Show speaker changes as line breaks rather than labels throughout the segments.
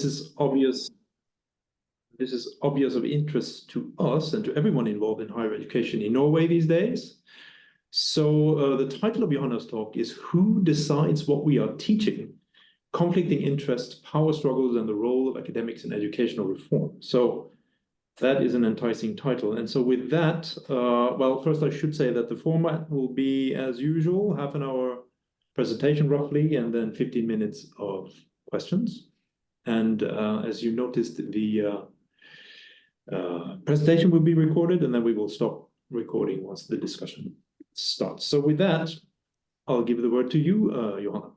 is obvious. This is obvious of interest to us and to everyone involved in higher education in Norway these days. So the title of Johanna's talk is Who Decides What We Are Teaching? Conflicting Interests, Power Struggles, and the Role of Academics in Educational Reform. So that is an enticing title. And so with that, well, first I should say that the format will be as usual, half an hour presentation roughly, and then 15 minutes of questions. And as you noticed, the presentation will be recorded, and then we will stop recording once the discussion starts. So with that, I'll give the word to you, Johanna.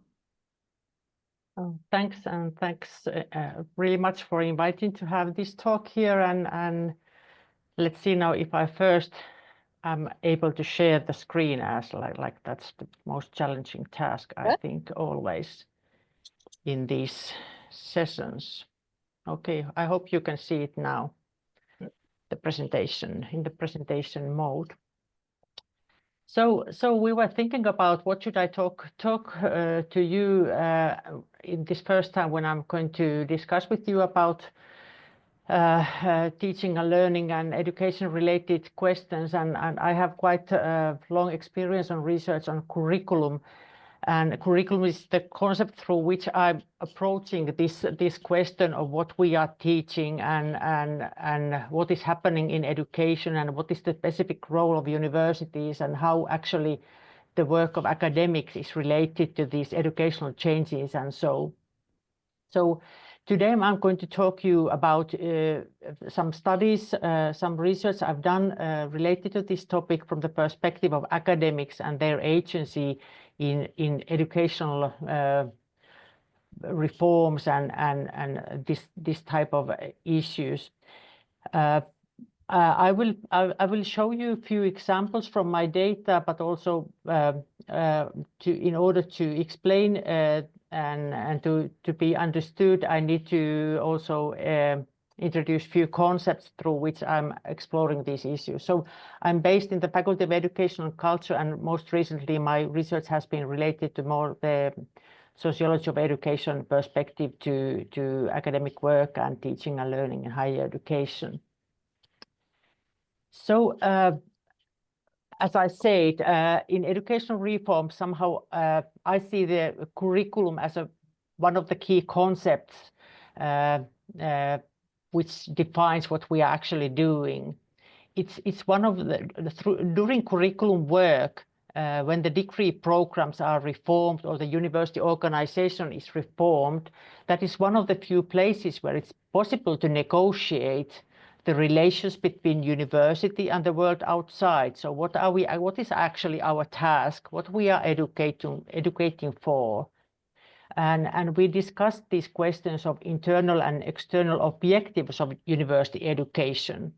Thanks, and thanks really much for inviting to have this talk here. And let's see now if I first am able to share the screen, as like that's the most challenging task, I think, always in these sessions. Okay, I hope you can see it now, the presentation, in the presentation mode. So we were thinking about what should I talk to you in this first time when I'm going to discuss with you about teaching and learning and education related questions, and I have quite long experience on research on curriculum. And curriculum is the concept through which I'm approaching this question of what we are teaching and what is happening in education and what is the specific role of universities and how actually the work of academics is related to these educational changes and so. So today I'm going to talk to you about some studies, some research I've done related to this topic from the perspective of academics and their agency in educational reforms and this type of issues. I will show you a few examples from my data, but also in order to explain and to be understood, I need to also introduce few concepts through which I'm exploring these issues. So I'm based in the Faculty of Education and Culture, and most recently my research has been related to more the sociology of education perspective to academic work and teaching and learning in higher education. So as I said, in educational reform, somehow I see the curriculum as one of the key concepts which defines what we are actually doing. It's one of during curriculum work, when the degree programs are reformed or the university organization is reformed, that is one of the few places where it's possible to negotiate the relations between university and the world outside. So what is actually our task, what we are educating for? And we discussed these questions of internal and external objectives of university education.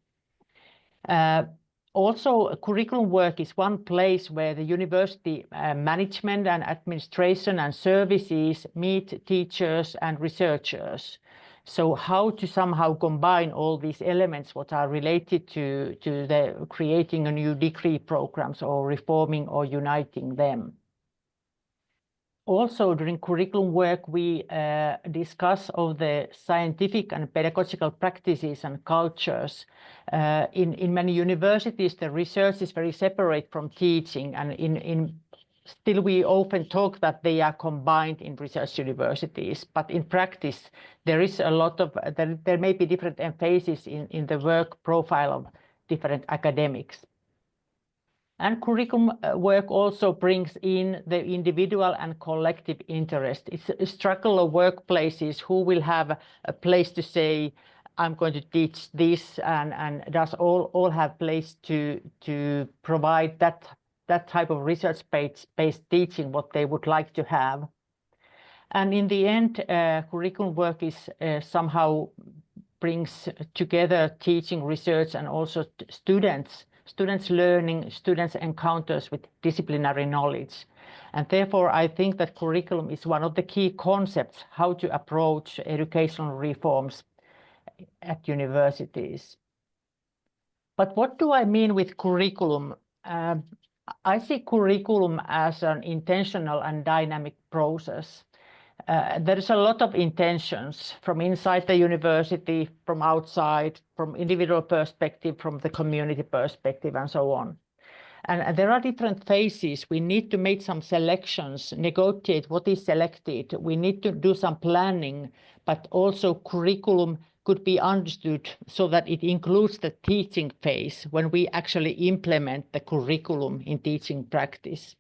Also, curriculum work is one place where the university management and administration and services meet teachers and researchers. So how to somehow combine all these elements what are related to the creating a new degree programs or reforming or uniting them. Also, during curriculum work, we discuss of the scientific and pedagogical practices and cultures. In many universities, the research is very separate from teaching, and still we often talk that they are combined in research universities, but in practice, there is a lot of, there may be different emphasis in the work profile of different academics. And curriculum work also brings in the individual and collective interest. It's a struggle of workplaces who will have a place to say, I'm going to teach this, and does all have place to provide that type of research-based teaching, what they would like to have. And in the end, curriculum work is somehow brings together teaching, research, and also students learning, students' encounters with disciplinary knowledge. And therefore, I think that curriculum is one of the key concepts how to approach educational reforms at universities. But what do I mean with curriculum? I see curriculum as an intentional and dynamic process. There is a lot of intentions from inside the university, from outside, from individual perspective, from the community perspective, and so on. And there are different phases. We need to make some selections, negotiate what is selected. We need to do some planning, but also curriculum could be understood so that it includes the teaching phase when we actually implement the curriculum in teaching practice.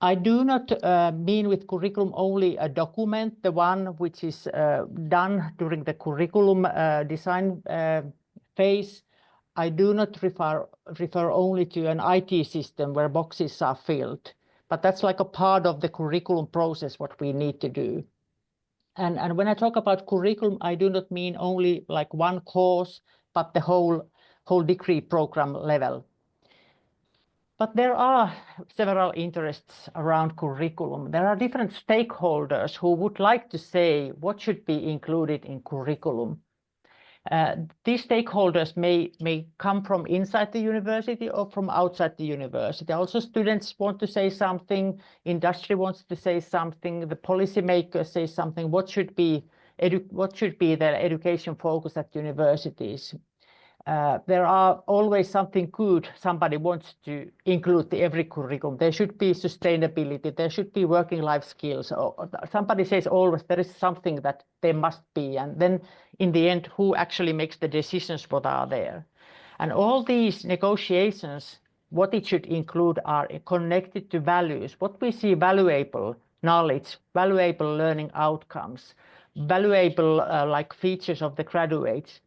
I do not mean with curriculum only a document, the one which is done during the curriculum design phase. I do not refer only to an IT system where boxes are filled, but that's like a part of the curriculum process, what we need to do. And when I talk about curriculum, I do not mean only like one course, but the whole degree program level. But there are several interests around curriculum. There are different stakeholders who would like to say what should be included in curriculum. These stakeholders may come from inside the university or from outside the university. Also, students want to say something, industry wants to say something, the policymakers say something. What should be the education focus at universities? There are always something good somebody wants to include in every curriculum. There should be sustainability, there should be working life skills. Or somebody says always there is something that there must be. And then in the end, who actually makes the decisions what are there? And all these negotiations, what it should include are connected to values. What we see valuable knowledge, valuable learning outcomes, valuable like features of the graduates,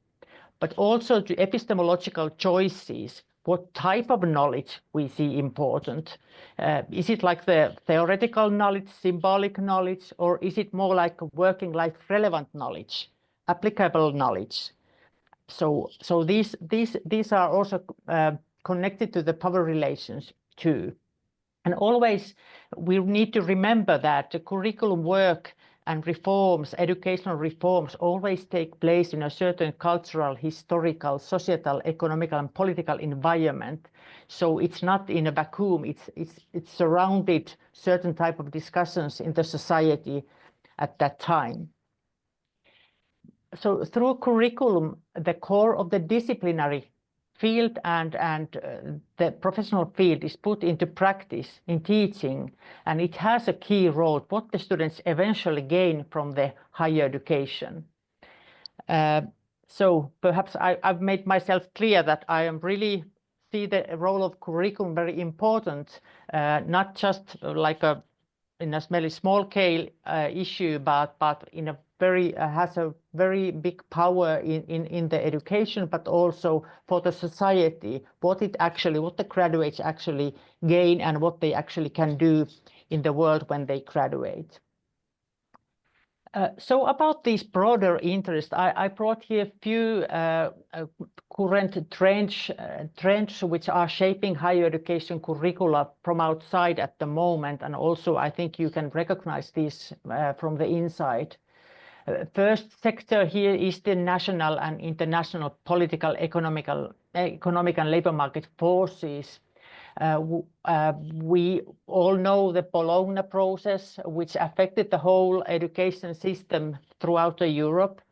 but also to epistemological choices, what type of knowledge we see important. Is it like the theoretical knowledge, symbolic knowledge, or is it more like working life relevant knowledge, applicable knowledge? So these are also connected to the power relations too. And always we need to remember that the curriculum work and reforms, educational reforms, always take place in a certain cultural, historical, societal, economical, and political environment. So it's not in a vacuum. It's surrounded certain type of discussions in the society at that time. So through curriculum, the core of the disciplinary field and the professional field is put into practice in teaching, and it has a key role what the students eventually gain from the higher education. So perhaps I've made myself clear that I am really see the role of curriculum very important, not just like in a very small scale issue, but in a has a very big power in the education, but also for the society, what the graduates actually gain and what they actually can do in the world when they graduate. So about these broader interests, I brought here a few current trends which are shaping higher education curricula from outside at the moment, and also I think you can recognize these from the inside. First sector here is the national and international political, economic and labor market forces. We all know the Bologna process, which affected the whole education system throughout Europe.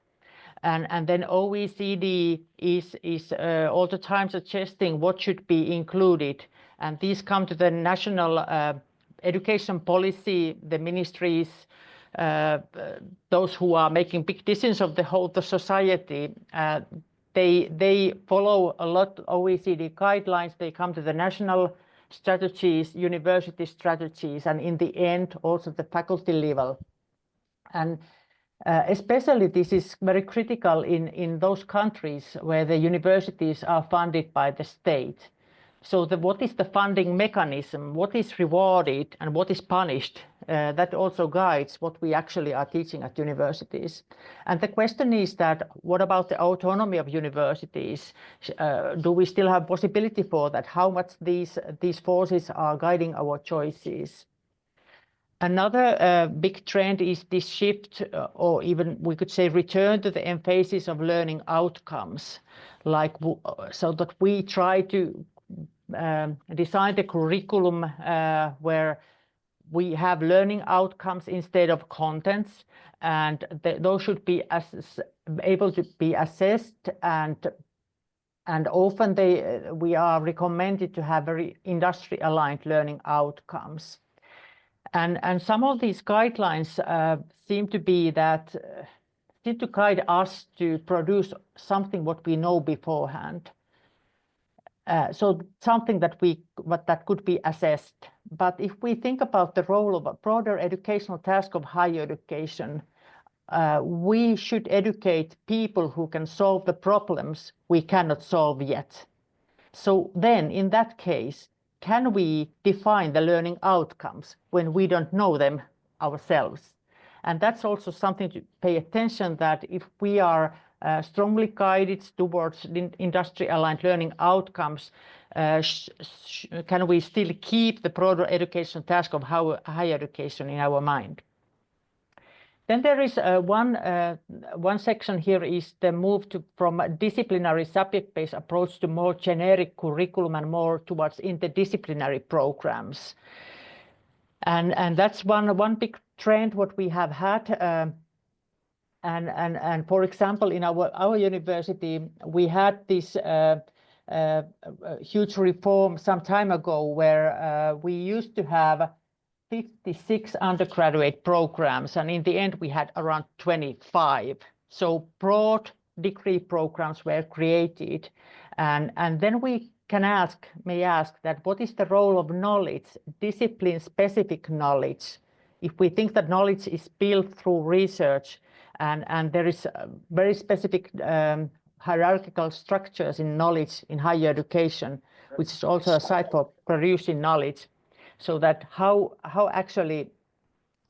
And then OECD is all the time suggesting what should be included. And these come to the national education policy, the ministries, those who are making big decisions of the society. They follow a lot of OECD guidelines. They come to the national strategies, university strategies, and in the end, also the faculty level. And especially this is very critical in those countries where the universities are funded by the state. So what is the funding mechanism, what is rewarded and what is punished, that also guides what we actually are teaching at universities. And the question is that, what about the autonomy of universities? Do we still have possibility for that? How much these forces are guiding our choices? Another big trend is this shift, or even we could say return to the emphasis of learning outcomes, like so that we try to design the curriculum where we have learning outcomes instead of contents, and those should be able to be assessed, and often we are recommended to have very industry-aligned learning outcomes. And some of these guidelines seem to guide us to produce something what we know beforehand. So something that could be assessed. But if we think about the role of a broader educational task of higher education, we should educate people who can solve the problems we cannot solve yet. So then, in that case, can we define the learning outcomes when we don't know them ourselves? And that's also something to pay attention, that if we are strongly guided towards industry-aligned learning outcomes, can we still keep the broader educational task of higher education in our mind? Then there is one section here is the move from a disciplinary subject-based approach to more generic curriculum and more towards interdisciplinary programs. And that's one big trend what we have had. And for example, in our university, we had this huge reform some time ago where we used to have 56 undergraduate programs, and in the end we had around 25. So broad degree programs were created, and then we may ask that what is the role of knowledge, discipline-specific knowledge, if we think that knowledge is built through research, and there is very specific hierarchical structures in knowledge in higher education, which is also a site for producing knowledge. So that how actually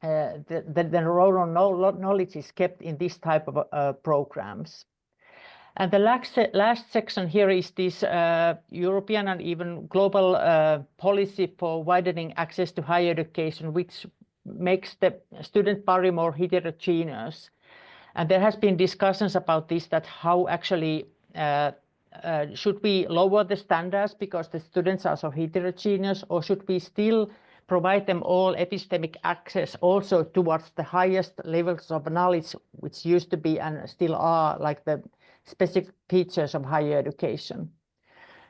the role of knowledge is kept in this type of programs. And the last section here is this European and even global policy for widening access to higher education, which makes the student body more heterogeneous. And there has been discussions about this, that how actually should we lower the standards because the students are so heterogeneous, or should we still provide them all epistemic access also towards the highest levels of knowledge, which used to be and still are like the specific features of higher education?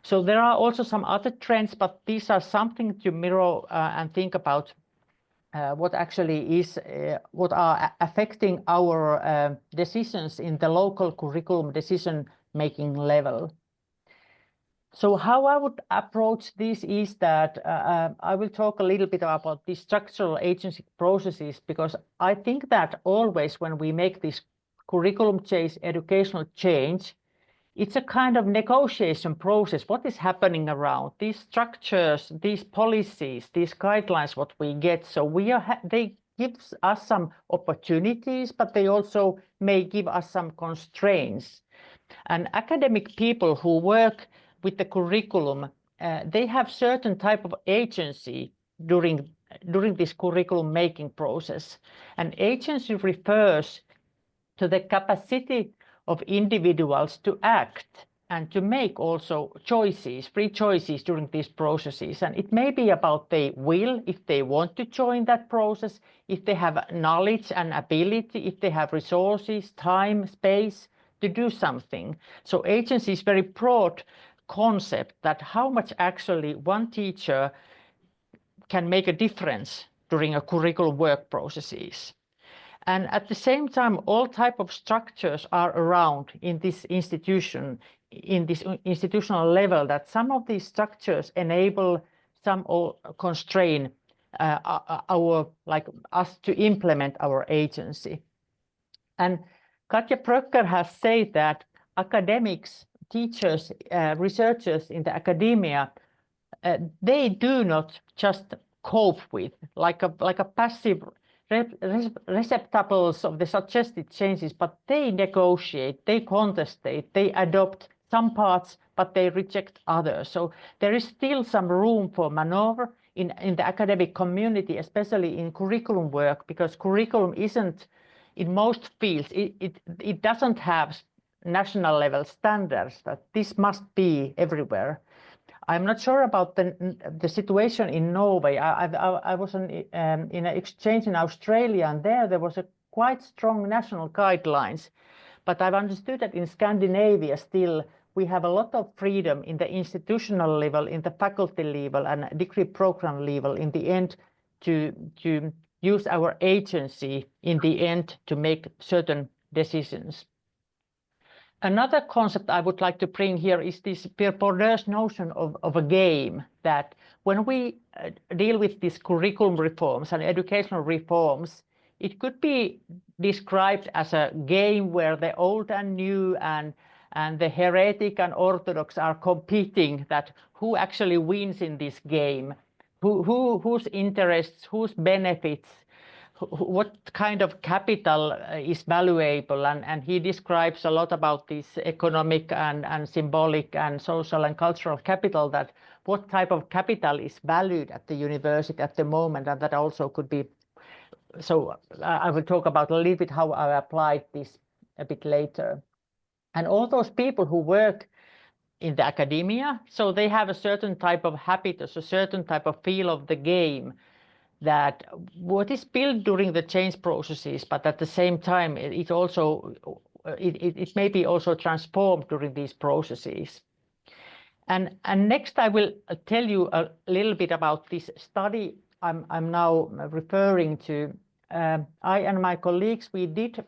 So there are also some other trends, but these are something to mirror and think about what actually is, what are affecting our decisions in the local curriculum decision-making level. So how I would approach this is that I will talk a little bit about the structural agency processes, because I think that always when we make this curriculum change, educational change, it's a kind of negotiation process. What is happening around these structures, these policies, these guidelines, what we get. So they give us some opportunities, but they also may give us some constraints. And academic people who work with the curriculum, they have certain type of agency during this curriculum making process. And agency refers to the capacity of individuals to act and to make also choices, free choices during these processes. And it may be about they will, if they want to join that process, if they have knowledge and ability, if they have resources, time, space to do something. So agency is very broad concept, that how much actually one teacher can make a difference during a curriculum work processes. And at the same time, all type of structures are around in this institution, in this institutional level, that some of these structures enable some or constrain us to implement our agency. And Katja Bröcker has said that academics, teachers, researchers in the academia, they do not just cope with like a passive receptacles of the suggested changes, but they negotiate, they contestate, they adopt some parts, but they reject others. So there is still some room for maneuver in the academic community, especially in curriculum work, because curriculum isn't, in most fields, it doesn't have national level standards that this must be everywhere. I'm not sure about the situation in Norway. I was in an exchange in Australia, and there was a quite strong national guidelines. But I've understood that in Scandinavia still we have a lot of freedom in the institutional level, in the faculty level, and degree program level in the end to use our agency in the end to make certain decisions. Another concept I would like to bring here is this Pierre Bourdieu's notion of a game, that when we deal with these curriculum reforms and educational reforms, it could be described as a game where the old and new and the heretic and orthodox are competing, that who actually wins in this game, whose interests, whose benefits, what kind of capital is valuable, and he describes a lot about this economic and symbolic and social and cultural capital, that what type of capital is valued at the university at the moment, and that also could be. So I will talk about a little bit how I applied this a bit later. And all those people who work in the academia, so they have a certain type of habitus, a certain type of feel of the game, that what is built during the change processes, but at the same time, it may be also transformed during these processes. And next, I will tell you a little bit about this study I'm now referring to. I and my colleagues, we did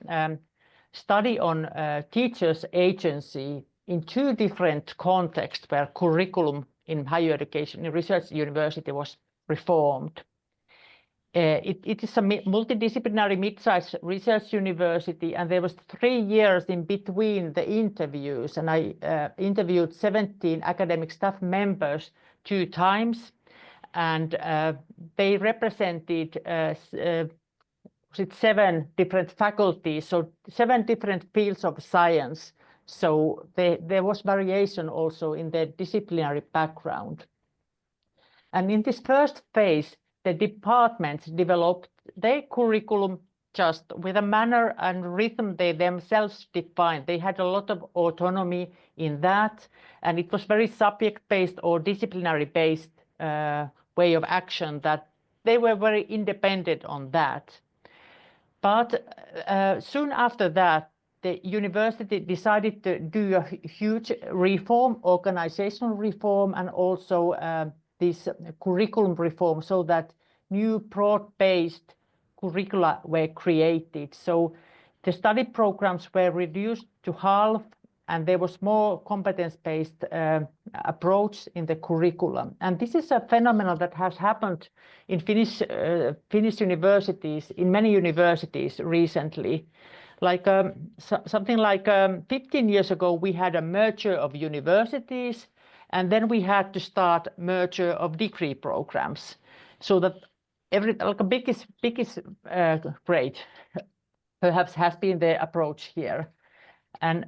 study on teachers' agency in 2 different contexts where curriculum in higher education in research university was reformed. It is a multidisciplinary mid-sized research university, and there was 3 years in between the interviews, and I interviewed 17 academic staff members 2 times, and they represented 7 different faculties, so 7 different fields of science. So there was variation also in their disciplinary background. And in this first phase, the departments developed their curriculum just with a manner and rhythm they themselves defined. They had a lot of autonomy in that, and it was very subject-based or disciplinary-based way of action, that they were very independent on that. But soon after that, the university decided to do a huge reform, organizational reform, and also this curriculum reform, so that new broad-based curricula were created. So the study programs were reduced to half, and there was more competence-based approach in the curriculum. And this is a phenomenon that has happened in Finnish universities, in many universities recently. Like something like 15 years ago, we had a merger of universities, and then we had to start merger of degree programs, so that a biggest great perhaps has been the approach here. And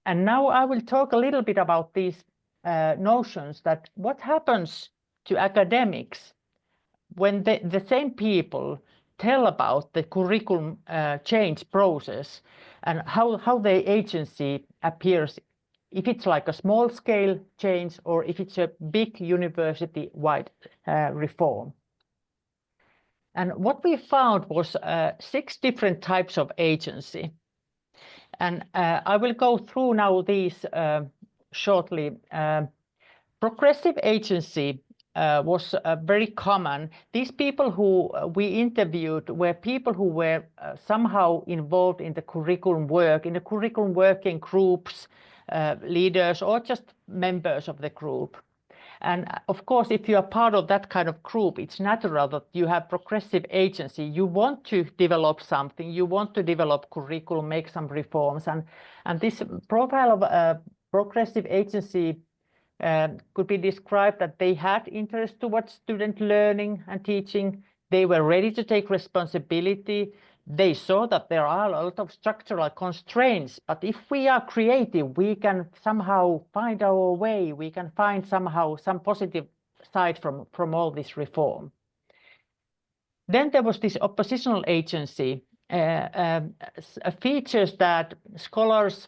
now I will talk a little bit about these notions, that what happens to academics when the same people tell about the curriculum change process, and how the agency appears, if it's like a small scale change or if it's a big university-wide reform. And what we found was 6 different types of agency. And I will go through now these shortly. Progressive agency was very common. These people who we interviewed were people who were somehow involved in the curriculum work, in the curriculum working groups, leaders, or just members of the group. And of course, if you are part of that kind of group, it's natural that you have progressive agency. You want to develop something, you want to develop curriculum, make some reforms. And this profile of progressive agency could be described that they had interest towards student learning and teaching. They were ready to take responsibility. They saw that there are a lot of structural constraints, but if we are creative, we can somehow find our way. We can find somehow some positive side from all this reform. Then there was this oppositional agency, features that scholars,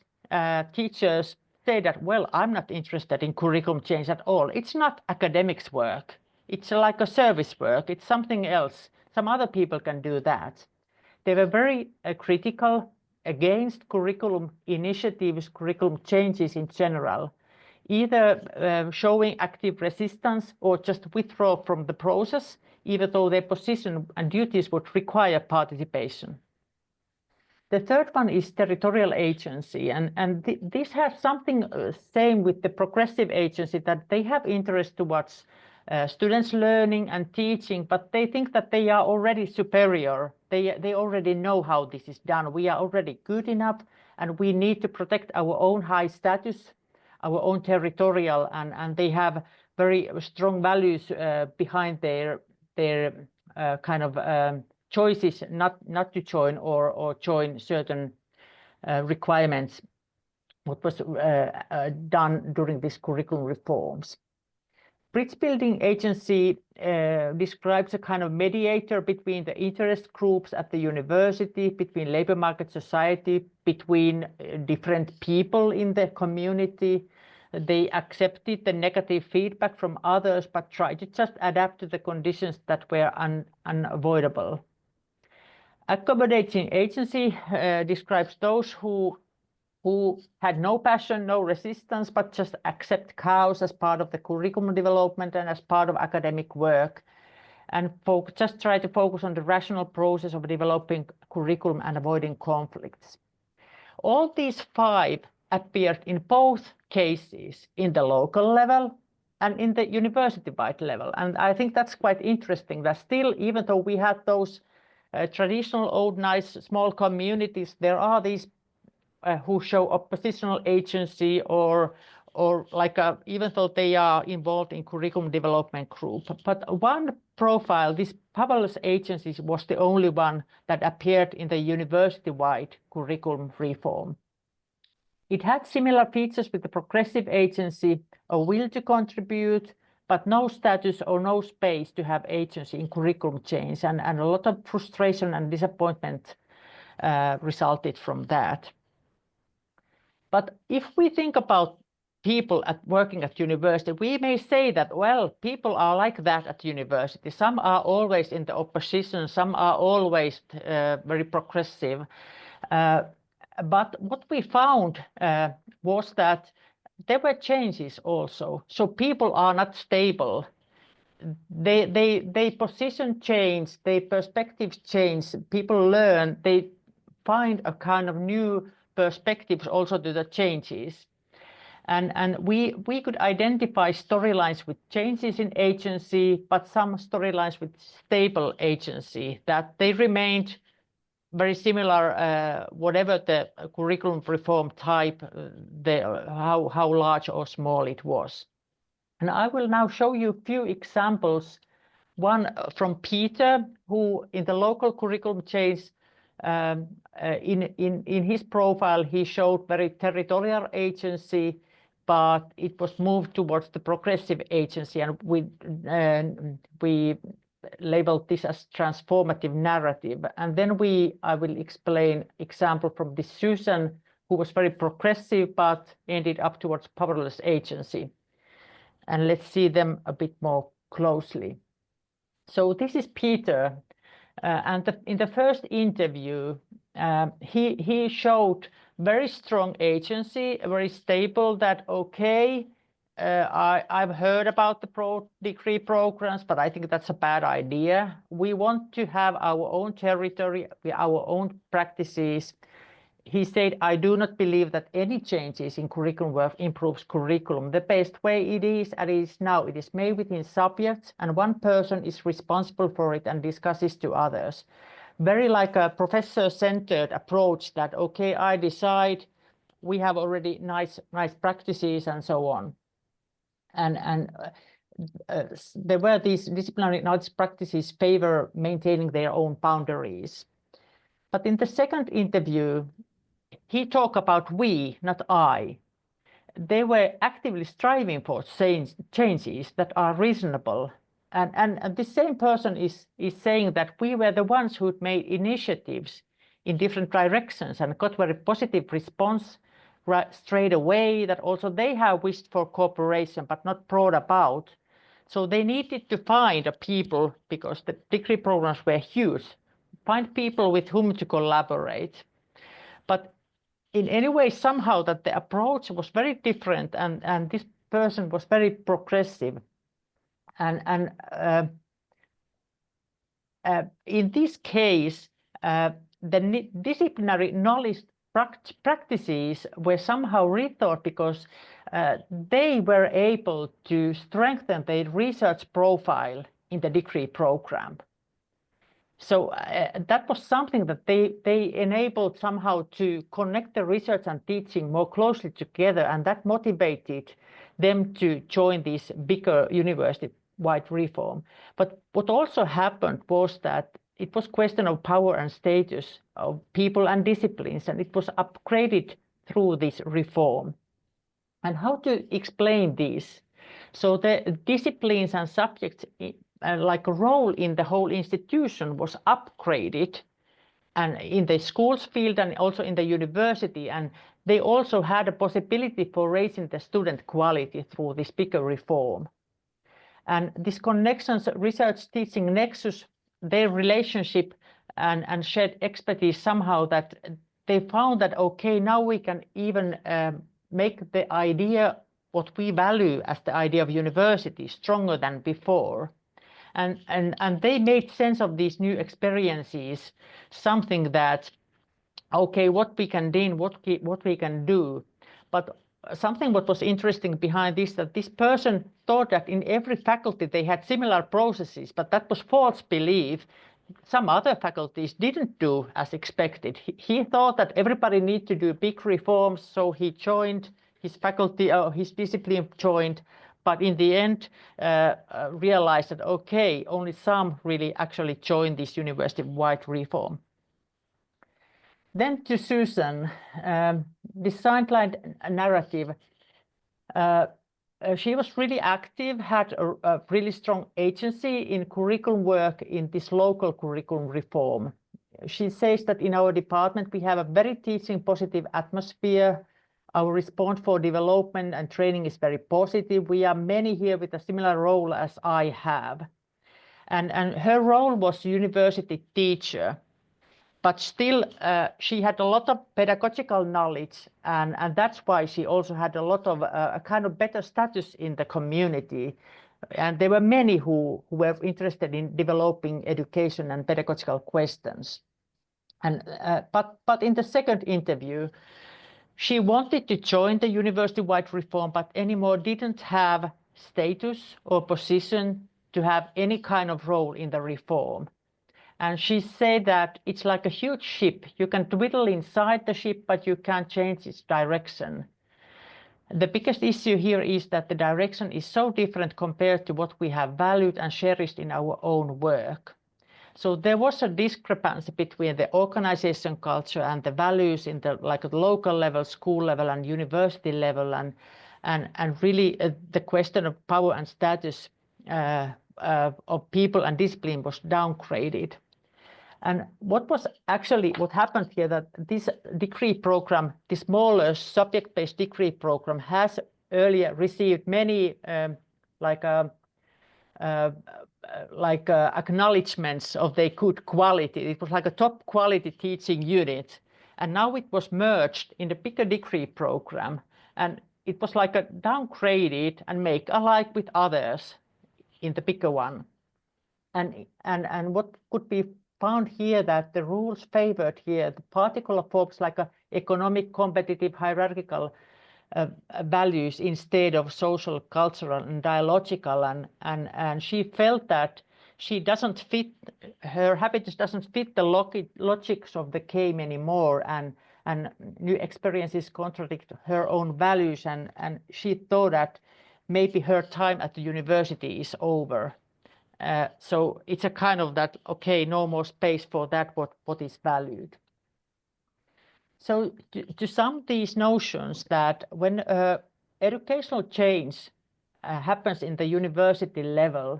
teachers say that, well, I'm not interested in curriculum change at all. It's not academics work. It's like a service work. It's something else. Some other people can do that. They were very critical against curriculum initiatives, curriculum changes in general, either showing active resistance or just withdraw from the process, even though their position and duties would require participation. The third one is territorial agency, and this has something same with the progressive agency, that they have interest towards students learning and teaching, but they think that they are already superior. They already know how this is done. We are already good enough, and we need to protect our own high status, our own territorial, and they have very strong values behind their kind of choices not to join or join certain requirements, what was done during these curriculum reforms. Bridge building agency describes a kind of mediator between the interest groups at the university, between labor market society, between different people in the community. They accepted the negative feedback from others, but tried to just adapt to the conditions that were unavoidable. Accommodating agency describes those who had no passion, no resistance, but just accept chaos as part of the curriculum development and as part of academic work, and just try to focus on the rational process of developing curriculum and avoiding conflicts. All these 5 appeared in both cases in the local level and in the university-wide level. And I think that's quite interesting that still, even though we had those traditional old nice small communities, there are these who show oppositional agency or like even though they are involved in curriculum development group. But one profile, this powerless agencies, was the only one that appeared in the university-wide curriculum reform. It had similar features with the progressive agency, a will to contribute, but no status or no space to have agency in curriculum change, and a lot of frustration and disappointment resulted from that. But if we think about people working at university, we may say that, well, people are like that at university. Some are always in the opposition, some are always very progressive. But what we found was that there were changes also. So people are not stable. They position change, their perspectives change, people learn, they find a kind of new perspectives also to the changes. And we could identify storylines with changes in agency, but some storylines with stable agency, that they remained very similar, whatever the curriculum reform type, how large or small it was. And I will now show you a few examples. One from Peter, who in the local curriculum change, in his profile, he showed very territorial agency, but it was moved towards the progressive agency, and we labeled this as transformative narrative. And then I will explain example from this Susan, who was very progressive, but ended up towards powerless agency. And let's see them a bit more closely. So this is Peter, and in the first interview, he showed very strong agency, very stable, that okay, I've heard about the degree programs, but I think that's a bad idea. We want to have our own territory, our own practices. He said, I do not believe that any changes in curriculum work improves curriculum. The best way it is, as it is now, it is made within subjects, and one person is responsible for it and discusses to others. Very like a professor-centered approach that, okay, I decide, we have already nice practices and so on. And there were these disciplinary knowledge practices favor maintaining their own boundaries. But in the second interview, he talked about we, not I. They were actively striving for changes that are reasonable. And the same person is saying that we were the ones who made initiatives in different directions and got very positive response, straight away, that also they have wished for cooperation but not brought about. So they needed to find people, because the degree programs were huge, find people with whom to collaborate. But in any way, somehow that the approach was very different, and this person was very progressive. And in this case, the disciplinary knowledge practices were somehow rethought, because they were able to strengthen their research profile in the degree program. So that was something that they enabled somehow to connect the research and teaching more closely together, and that motivated them to join this bigger university-wide reform. But what also happened was that it was a question of power and status of people and disciplines, and it was upgraded through this reform. And how to explain this? So the disciplines and subjects, like a role in the whole institution, was upgraded, and in the schools field and also in the university, and they also had a possibility for raising the student quality through this bigger reform. And this connections, research teaching nexus, their relationship and shared expertise, somehow that they found that, okay, now we can even make the idea what we value as the idea of university stronger than before. And they made sense of these new experiences, something that, okay, what we can do, what we can do. But something what was interesting behind this, that this person thought that in every faculty they had similar processes, but that was false belief. Some other faculties didn't do as expected. He thought that everybody needed to do big reforms, so he joined his faculty, or his discipline joined, but in the end realized that, okay, only some really actually joined this university-wide reform. Then to Susan, the sideline narrative. She was really active, had a really strong agency in curriculum work in this local curriculum reform. She says that in our department we have a very teaching positive atmosphere. Our response for development and training is very positive. We are many here with a similar role as I have. And her role was university teacher. But still, she had a lot of pedagogical knowledge, and that's why she also had a lot of a kind of better status in the community. And there were many who were interested in developing education and pedagogical questions. And but in the second interview, she wanted to join the university-wide reform, but anymore didn't have status or position to have any kind of role in the reform. And she said that it's like a huge ship. You can twiddle inside the ship, but you can't change its direction. The biggest issue here is that the direction is so different compared to what we have valued and cherished in our own work. So there was a discrepancy between the organization culture and the values in the local level, school level, and university level, and really the question of power and status of people and discipline was downgraded. And what happened here, that this degree program, the smaller subject-based degree program, has earlier received many acknowledgements of their good quality. It was like a top quality teaching unit, and now it was merged in the bigger degree program, and it was like a downgraded and make alike with others in the bigger one. And what could be found here, that the rules favored here the particular focus, like a economic, competitive, hierarchical values instead of social, cultural, and dialogical, and she felt that she doesn't fit, her habitus doesn't fit the logics of the game anymore, and new experiences contradict her own values, and she thought that maybe her time at the university is over. So it's a kind of that, okay, no more space for that, what is valued. So to sum these notions, that when educational change happens in the university level,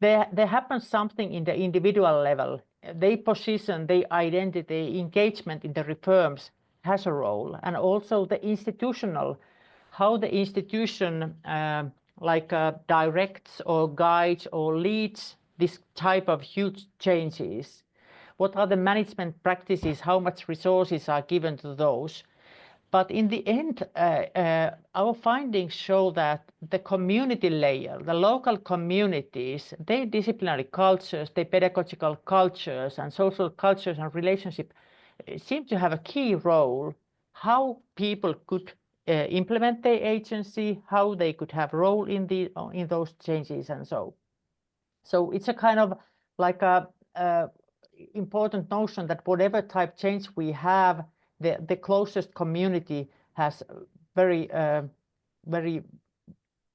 there happens something in the individual level. Their position, their identity, engagement in the reforms has a role, and also the institutional, how the institution directs or guides or leads this type of huge changes. What are the management practices? How much resources are given to those? But in the end, our findings show that the community layer, the local communities, their disciplinary cultures, their pedagogical cultures and social cultures and relationship seem to have a key role, how people could implement their agency, how they could have role in those changes and so. So it's a kind of like a important notion that whatever type change we have, the closest community has very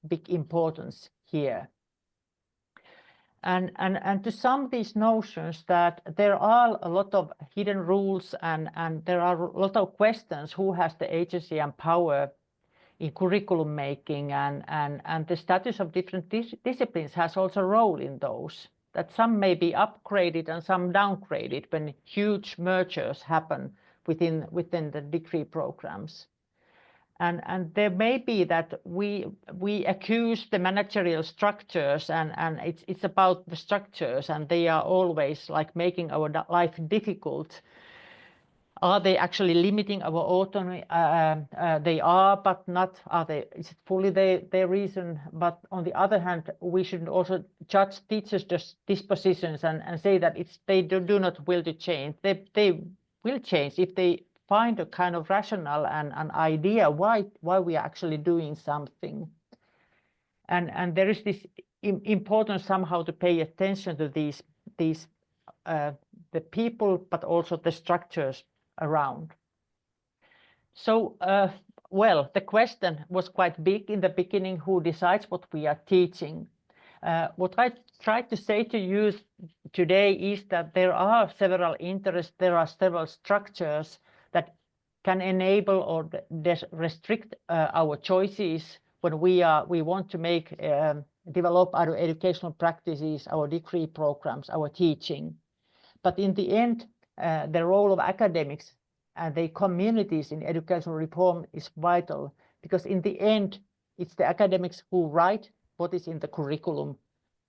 big importance here. And to sum these notions, that there are a lot of hidden rules and there are a lot of questions: who has the agency and power in curriculum making, and the status of different disciplines has also a role in those, that some may be upgraded and some downgraded when huge mergers happen within the degree programs. And there may be that we accuse the managerial structures, and it's about the structures, and they are always like making our life difficult. Are they actually limiting our autonomy? They are, but not. Is it fully their reason? But on the other hand, we should also judge teachers' dispositions and say that they do not will to change. They will change if they find a kind of rationale and an idea why we are actually doing something. And there is this importance somehow to pay attention to these the people, but also the structures around. So, well, the question was quite big in the beginning: who decides what we are teaching? What I tried to say to you today is that there are several interests, there are several structures that can enable or restrict our choices when we want to develop our educational practices, our degree programs, our teaching. But in the end, the role of academics and the communities in educational reform is vital, because in the end, it's the academics who write what is in the curriculum,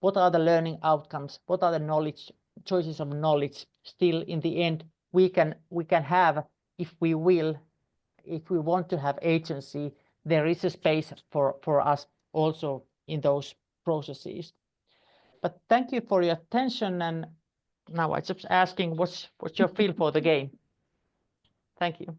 what are the learning outcomes, what are the choices of knowledge. Still, in the end, we can have, if we want to have agency, there is a space for us also in those processes. But thank you for your attention, and now I'm just asking what's your feel for the game. Thank you.